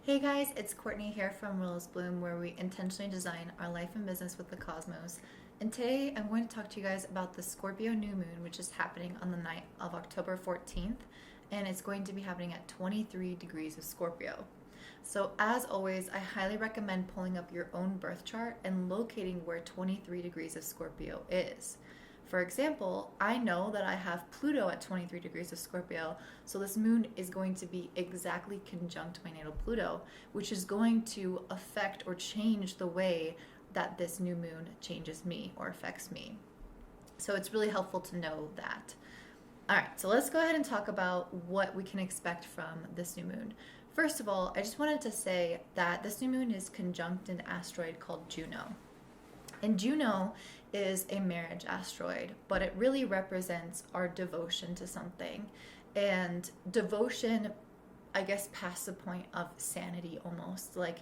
Hey guys, it's Courtney here from Rose Bloom, where we intentionally design our life and business with the cosmos. And today I'm going to talk to you guys about the Scorpio New Moon, which is happening on the night of October 14th, and it's going to be happening at 23 degrees of Scorpio. So, as always, I highly recommend pulling up your own birth chart and locating where 23 degrees of Scorpio is. For example, I know that I have Pluto at 23 degrees of Scorpio, so this moon is going to be exactly conjunct my natal Pluto, which is going to affect or change the way that this new moon changes me or affects me. So it's really helpful to know that. All right, so let's go ahead and talk about what we can expect from this new moon. First of all, I just wanted to say that this new moon is conjunct an asteroid called Juno. And Juno is a marriage asteroid, but it really represents our devotion to something. And devotion, I guess, past the point of sanity almost. Like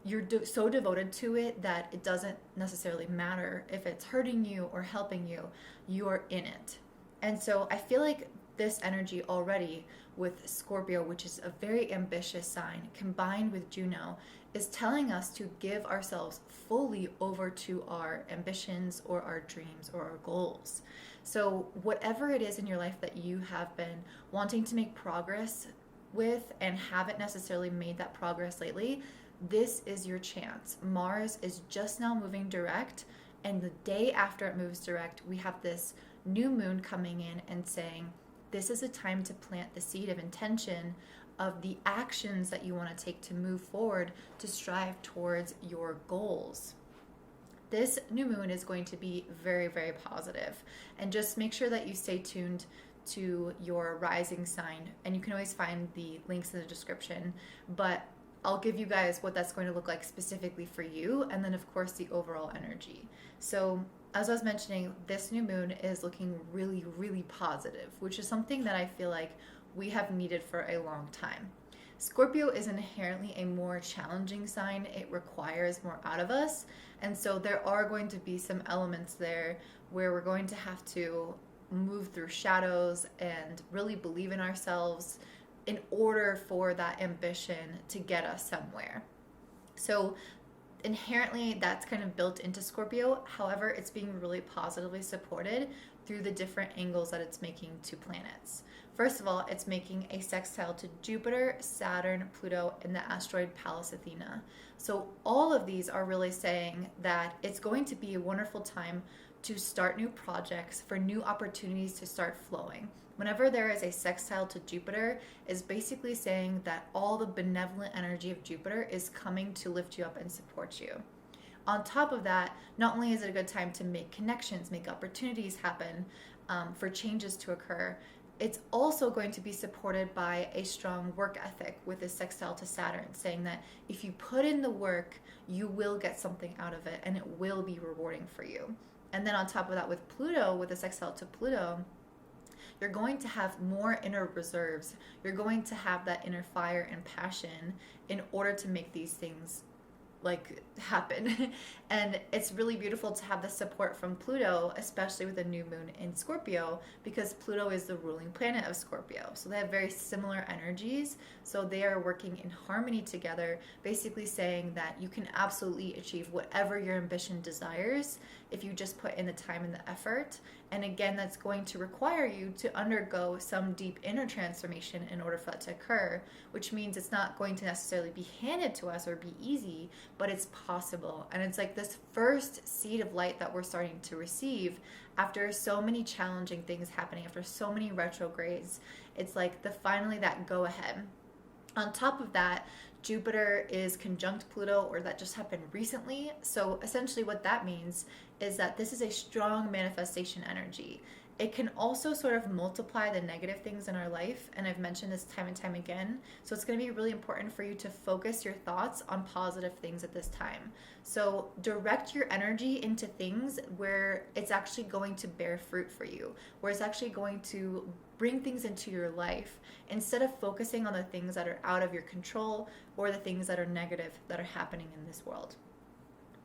you're so devoted to it that it doesn't necessarily matter if it's hurting you or helping you, you're in it. And so I feel like this energy already with Scorpio, which is a very ambitious sign, combined with Juno, is telling us to give ourselves fully over to our ambitions or our dreams or our goals. So, whatever it is in your life that you have been wanting to make progress with and haven't necessarily made that progress lately, this is your chance. Mars is just now moving direct, and the day after it moves direct, we have this new moon coming in and saying, this is a time to plant the seed of intention of the actions that you want to take to move forward to strive towards your goals. This new moon is going to be very, very positive. And just make sure that you stay tuned to your rising sign. And you can always find the links in the description. But I'll give you guys what that's going to look like specifically for you, and then, of course, the overall energy. So, as I was mentioning, this new moon is looking really, really positive, which is something that I feel like we have needed for a long time. Scorpio is inherently a more challenging sign. It requires more out of us. And so there are going to be some elements there where we're going to have to move through shadows and really believe in ourselves in order for that ambition to get us somewhere. So inherently that's kind of built into Scorpio. However, it's being really positively supported through the different angles that it's making to planets. First of all, it's making a sextile to Jupiter, Saturn, Pluto, and the asteroid Pallas Athena. So all of these are really saying that it's going to be a wonderful time to start new projects, for new opportunities to start flowing. Whenever there is a sextile to Jupiter, is basically saying that all the benevolent energy of Jupiter is coming to lift you up and support you. On top of that, not only is it a good time to make connections, make opportunities happen, for changes to occur, it's also going to be supported by a strong work ethic with a sextile to Saturn, saying that if you put in the work, you will get something out of it and it will be rewarding for you. And then on top of that, with Pluto, with a sextile to Pluto, you're going to have more inner reserves. You're going to have that inner fire and passion in order to make these things happen. And it's really beautiful to have the support from Pluto, especially with a new moon in Scorpio, because Pluto is the ruling planet of Scorpio. So they have very similar energies. So they are working in harmony together, basically saying that you can absolutely achieve whatever your ambition desires if you just put in the time and the effort. And again, that's going to require you to undergo some deep inner transformation in order for that to occur, which means it's not going to necessarily be handed to us or be easy, but it's possible. And it's like this first seed of light that we're starting to receive after so many challenging things happening, after so many retrogrades. It's like finally that go ahead. On top of that, Jupiter is conjunct Pluto, or that just happened recently. So essentially what that means is that this is a strong manifestation energy. It can also sort of multiply the negative things in our life, and I've mentioned this time and time again. So it's going to be really important for you to focus your thoughts on positive things at this time. So direct your energy into things where it's actually going to bear fruit for you, where it's actually going to bring things into your life, instead of focusing on the things that are out of your control or the things that are negative that are happening in this world.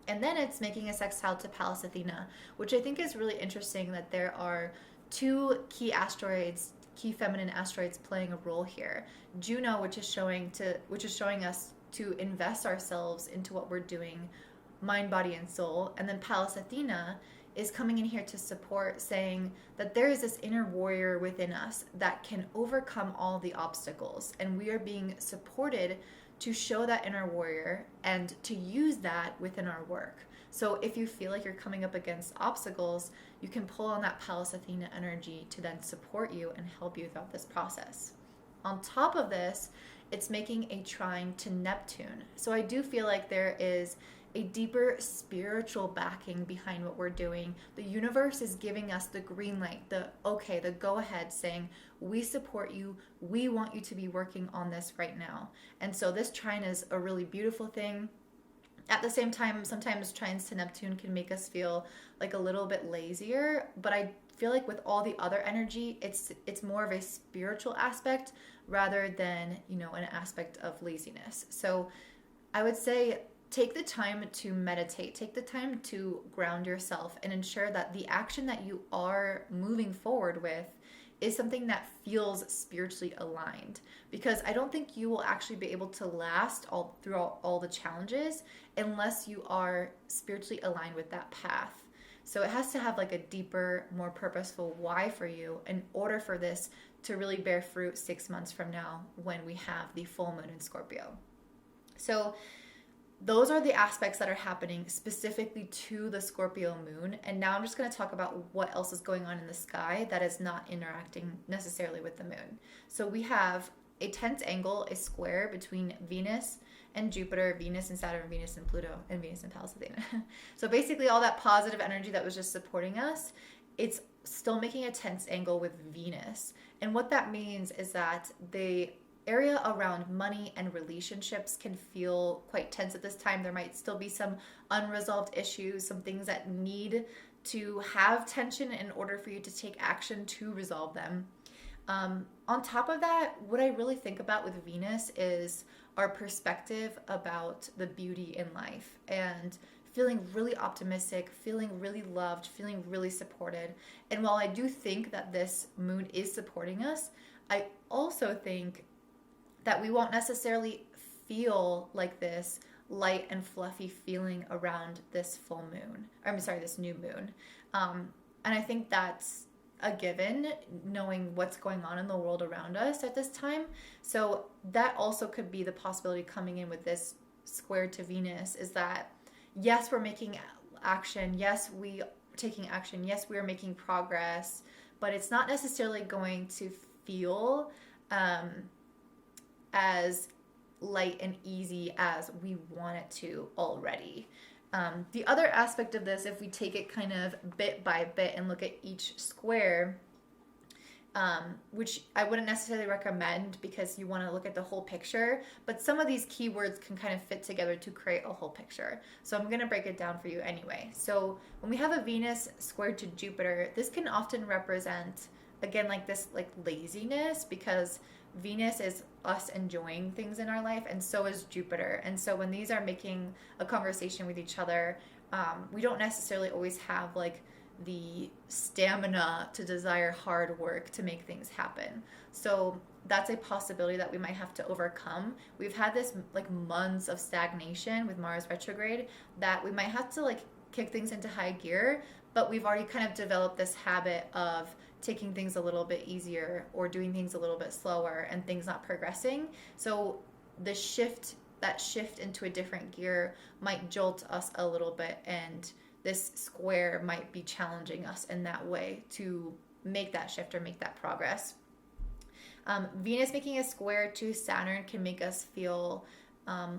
And then it's making a sextile to Pallas Athena, which I think is really interesting, that there are two key feminine asteroids playing a role here. Juno, which is showing us to invest ourselves into what we're doing, mind, body, and soul. And then Pallas Athena is coming in here to support, saying that there is this inner warrior within us that can overcome all the obstacles. And we are being supported to show that inner warrior and to use that within our work. So if you feel like you're coming up against obstacles, you can pull on that Pallas Athena energy to then support you and help you throughout this process. On top of this, it's making a trine to Neptune. So I do feel like there is a deeper spiritual backing behind what we're doing. The universe is giving us the green light, the go ahead, saying, we support you. We want you to be working on this right now. And so this trine is a really beautiful thing. At the same time, sometimes trines to Neptune can make us feel like a little bit lazier, but I feel like with all the other energy, it's more of a spiritual aspect rather than, an aspect of laziness. So I would say take the time to meditate, take the time to ground yourself and ensure that the action that you are moving forward with is something that feels spiritually aligned, because I don't think you will actually be able to last throughout all the challenges unless you are spiritually aligned with that path. So it has to have like a deeper, more purposeful why for you in order for this to really bear fruit 6 months from now when we have the full moon in Scorpio. So those are the aspects that are happening specifically to the Scorpio moon. And now I'm just going to talk about what else is going on in the sky that is not interacting necessarily with the moon. So we have a tense angle, a square between Venus and Jupiter, Venus and Saturn, Venus and Pluto, and Venus and Pallas Athena. So basically all that positive energy that was just supporting us, it's still making a tense angle with Venus. And what that means is that the area around money and relationships can feel quite tense at this time. There might still be some unresolved issues, some things that need to have tension in order for you to take action to resolve them. On top of that, what I really think about with Venus is our perspective about the beauty in life and feeling really optimistic, feeling really loved, feeling really supported. And while I do think that this moon is supporting us, I also think that we won't necessarily feel like this light and fluffy feeling around this this new moon. And I think that's a given, knowing what's going on in the world around us at this time. So that also could be the possibility coming in with this square to Venus, is that yes, we're making action. Yes, we are taking action. Yes, we are making progress, but it's not necessarily going to feel as light and easy as we want it to already. The other aspect of this, if we take it kind of bit by bit and look at each square, which I wouldn't necessarily recommend because you want to look at the whole picture, but some of these keywords can kind of fit together to create a whole picture. So I'm going to break it down for you anyway. So when we have a Venus squared to Jupiter, this can often represent, again, like this like laziness, because Venus is us enjoying things in our life, and so is Jupiter. And so when these are making a conversation with each other, we don't necessarily always have like the stamina to desire hard work to make things happen. So that's a possibility that we might have to overcome. We've had this like months of stagnation with Mars retrograde that we might have to like kick things into high gear, but we've already kind of developed this habit of taking things a little bit easier or doing things a little bit slower and things not progressing. So that shift into a different gear might jolt us a little bit, and this square might be challenging us in that way to make that shift or make that progress. Venus making a square to Saturn can make us feel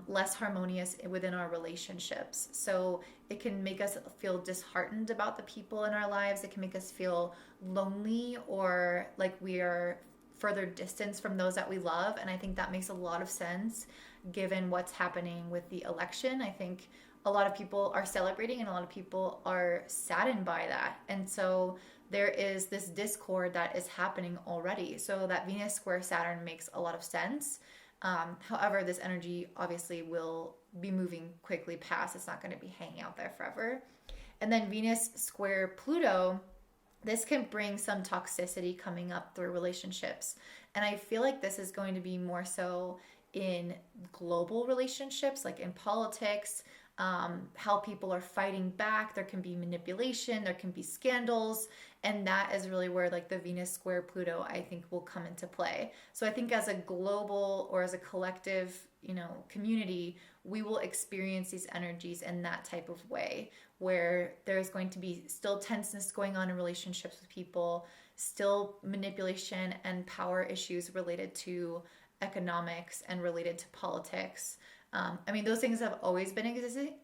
less harmonious within our relationships. So it can make us feel disheartened about the people in our lives. It can make us feel lonely or like we are further distanced from those that we love. And I think that makes a lot of sense given what's happening with the election. I think a lot of people are celebrating and a lot of people are saddened by that. And so there is this discord that is happening already. So that Venus square Saturn makes a lot of sense. However, this energy obviously will be moving quickly past. It's not going to be hanging out there forever. And then Venus square Pluto, this can bring some toxicity coming up through relationships. And I feel like this is going to be more so in global relationships, like in politics, how people are fighting back. There can be manipulation, there can be scandals, and that is really where like the Venus square Pluto, I think, will come into play. So I think as a global or as a collective, community, we will experience these energies in that type of way, where there's going to be still tenseness going on in relationships with people, still manipulation and power issues related to economics and related to politics. Those things have always been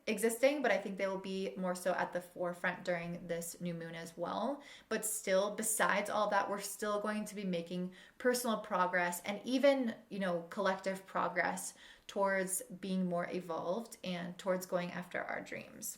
existing, but I think they will be more so at the forefront during this new moon as well. But still, besides all that, we're still going to be making personal progress and even, collective progress towards being more evolved and towards going after our dreams.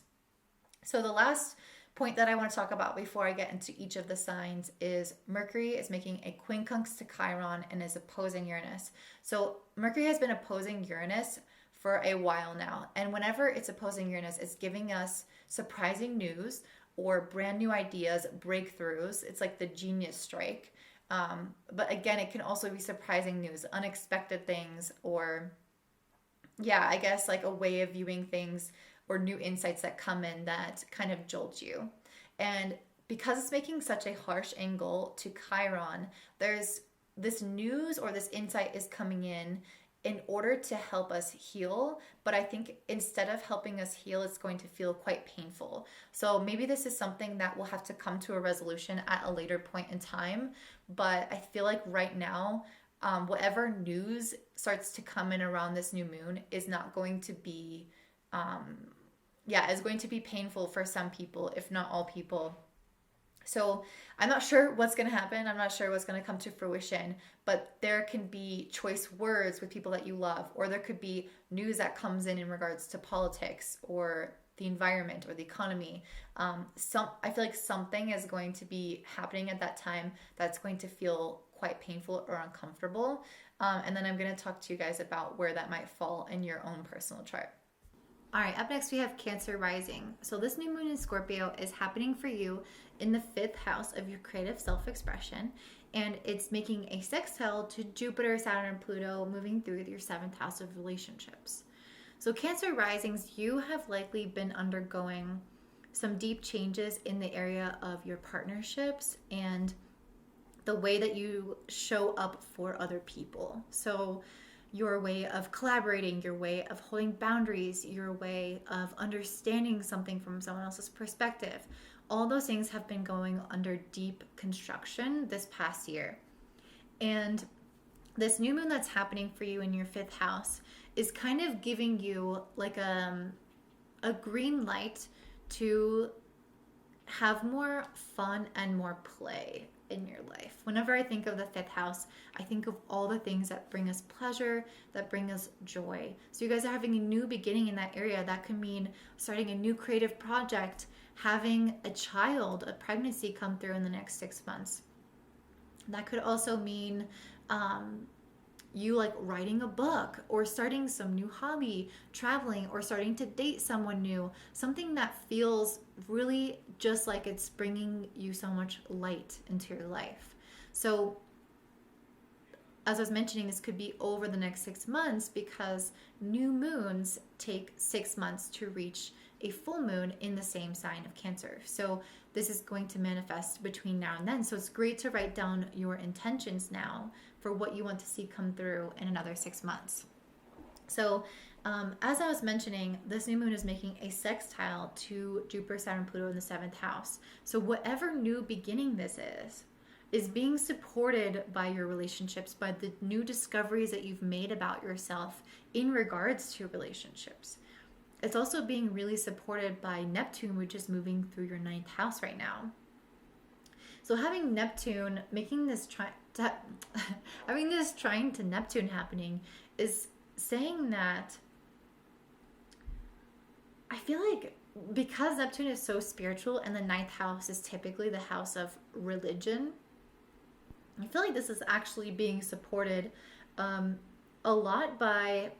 So the last point that I want to talk about before I get into each of the signs is Mercury is making a quincunx to Chiron and is opposing Uranus. So Mercury has been opposing Uranus for a while now. And whenever it's opposing Uranus, it's giving us surprising news or brand new ideas, breakthroughs. It's like the genius strike. But again, it can also be surprising news, unexpected things, or I guess like a way of viewing things or new insights that come in that kind of jolt you. And because it's making such a harsh angle to Chiron, there's this news or this insight is coming in order to help us heal. But I think instead of helping us heal, it's going to feel quite painful. So maybe this is something that will have to come to a resolution at a later point in time. But I feel like right now, whatever news starts to come in around this new moon is not going to be, is going to be painful for some people, if not all people. So I'm not sure what's going to happen. I'm not sure what's going to come to fruition, but there can be choice words with people that you love, or there could be news that comes in regards to politics or the environment or the economy. I feel like something is going to be happening at that time that's going to feel quite painful or uncomfortable. And then I'm going to talk to you guys about where that might fall in your own personal chart. All right, up next we have Cancer rising. So this new moon in Scorpio is happening for you in the 5th house of your creative self-expression, and it's making a sextile to Jupiter, Saturn, and Pluto, moving through your 7th house of relationships. So Cancer risings, you have likely been undergoing some deep changes in the area of your partnerships and the way that you show up for other people. So your way of collaborating, your way of holding boundaries, your way of understanding something from someone else's perspective. All those things have been going under deep construction this past year. And this new moon that's happening for you in your 5th house is kind of giving you like a green light to have more fun and more play in your life. Whenever I think of the 5th house, I think of all the things that bring us pleasure, that bring us joy. So you guys are having a new beginning in that area. That could mean starting a new creative project, having a child, a pregnancy come through in the next 6 months. That could also mean you like writing a book or starting some new hobby, traveling, or starting to date someone new, something that feels really just like it's bringing you so much light into your life. So as I was mentioning, this could be over the next 6 months because new moons take 6 months to reach a full moon in the same sign of Cancer. So this is going to manifest between now and then. So it's great to write down your intentions now for what you want to see come through in another 6 months. So as I was mentioning, this new moon is making a sextile to Jupiter, Saturn, Pluto in the 7th house. So whatever new beginning this is being supported by your relationships, by the new discoveries that you've made about yourself in regards to relationships. It's also being really supported by Neptune, which is moving through your 9th house right now. So having Neptune, having this trine to Neptune happening is saying that I feel like because Neptune is so spiritual and the 9th house is typically the house of religion, I feel like this is actually being supported a lot by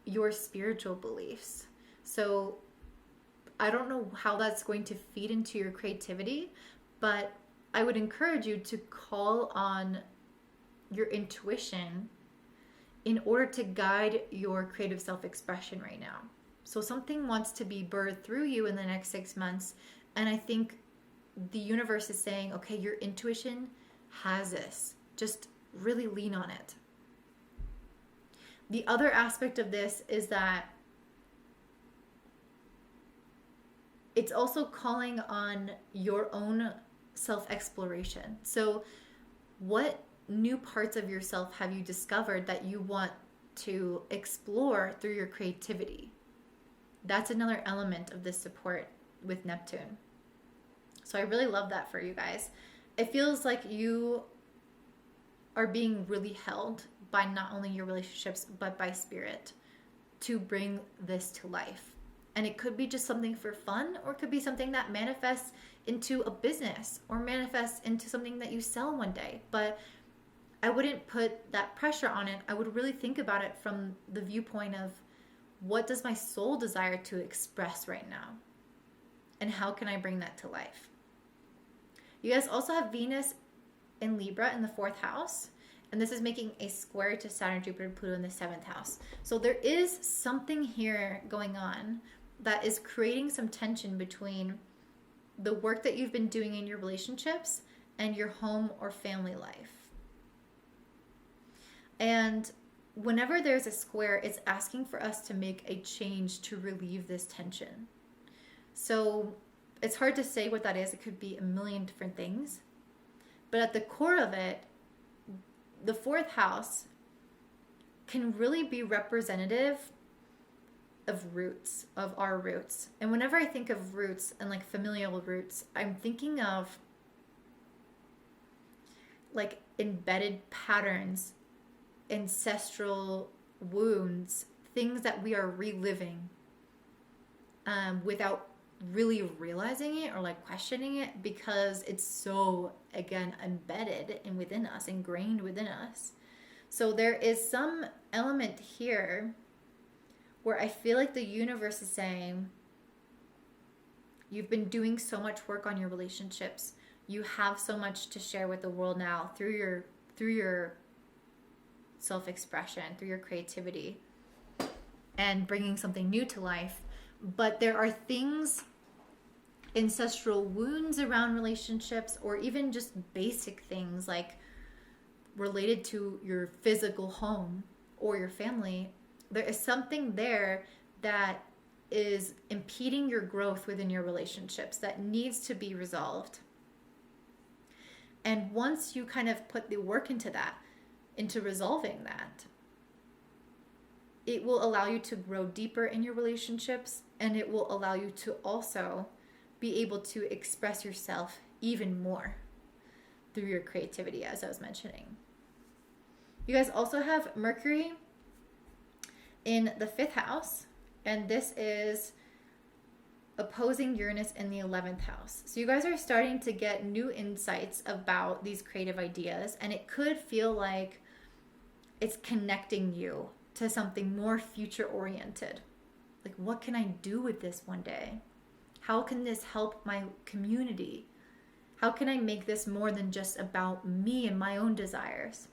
your spiritual beliefs. So I don't know how that's going to feed into your creativity, but I would encourage you to call on your intuition in order to guide your creative self-expression right now. So something wants to be birthed through you in the next 6 months. And I think the universe is saying, okay, your intuition has this. Just really lean on it. The other aspect of this is that it's also calling on your own self-exploration. So what new parts of yourself have you discovered that you want to explore through your creativity? That's another element of this support with Neptune. So I really love that for you guys. It feels like you are being really held by not only your relationships, but by spirit to bring this to life. And it could be just something for fun, or it could be something that manifests into a business or manifests into something that you sell one day. But I wouldn't put that pressure on it. I would really think about it from the viewpoint of, what does my soul desire to express right now? And how can I bring that to life? You guys also have Venus in Libra in the 4th house. And this is making a square to Saturn, Jupiter, and Pluto in the 7th house. So there is something here going on that is creating some tension between the work that you've been doing in your relationships and your home or family life. And whenever there's a square, it's asking for us to make a change to relieve this tension. So it's hard to say what that is. It could be a million different things. But at the core of it, the 4th house can really be representative of roots, of our roots. And whenever I think of roots and like familial roots, I'm thinking of like embedded patterns, ancestral wounds, things that we are reliving without really realizing it or like questioning it, because it's so, again, embedded and within us, ingrained within us. So there is some element here where I feel like the universe is saying, you've been doing so much work on your relationships. You have so much to share with the world now through your self-expression, through your creativity, and bringing something new to life. But there are things, ancestral wounds around relationships, or even just basic things like related to your physical home or your family. There is something there that is impeding your growth within your relationships that needs to be resolved. And once you kind of put the work into that, into resolving that, it will allow you to grow deeper in your relationships, and it will allow you to also be able to express yourself even more through your creativity, as I was mentioning. You guys also have Mercury in the 5th house, and this is opposing Uranus in the 11th house. So you guys are starting to get new insights about these creative ideas, and it could feel like it's connecting you to something more future oriented. Like, what can I do with this one day? How can this help my community? How can I make this more than just about me and my own desires?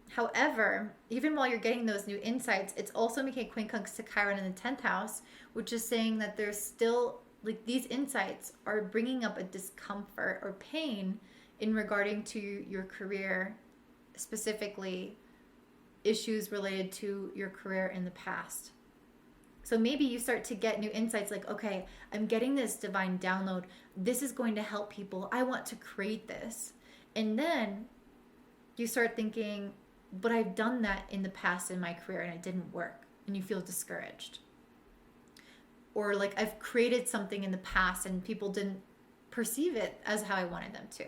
However, even while you're getting those new insights, it's also making a quincunx to Chiron in the 10th house, which is saying that there's still, like, these insights are bringing up a discomfort or pain in regarding to your career, specifically issues related to your career in the past. So maybe you start to get new insights like, okay, I'm getting this divine download. This is going to help people. I want to create this. And then you start thinking, but I've done that in the past in my career and it didn't work. And you feel discouraged. Or like, I've created something in the past and people didn't perceive it as how I wanted them to.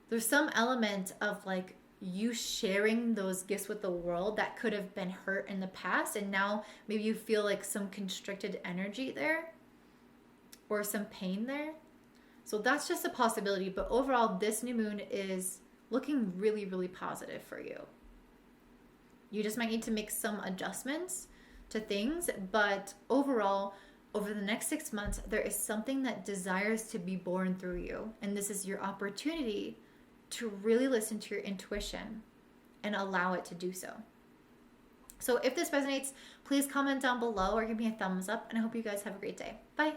There's some element of like, you sharing those gifts with the world that could have been hurt in the past, and now maybe you feel like some constricted energy there or some pain there. So that's just a possibility, but overall this new moon is looking really, really positive for you. You just might need to make some adjustments to things, but overall, over the next 6 months, there is something that desires to be born through you, and this is your opportunity to really listen to your intuition and allow it to do so. So if this resonates, please comment down below or give me a thumbs up, and I hope you guys have a great day. Bye.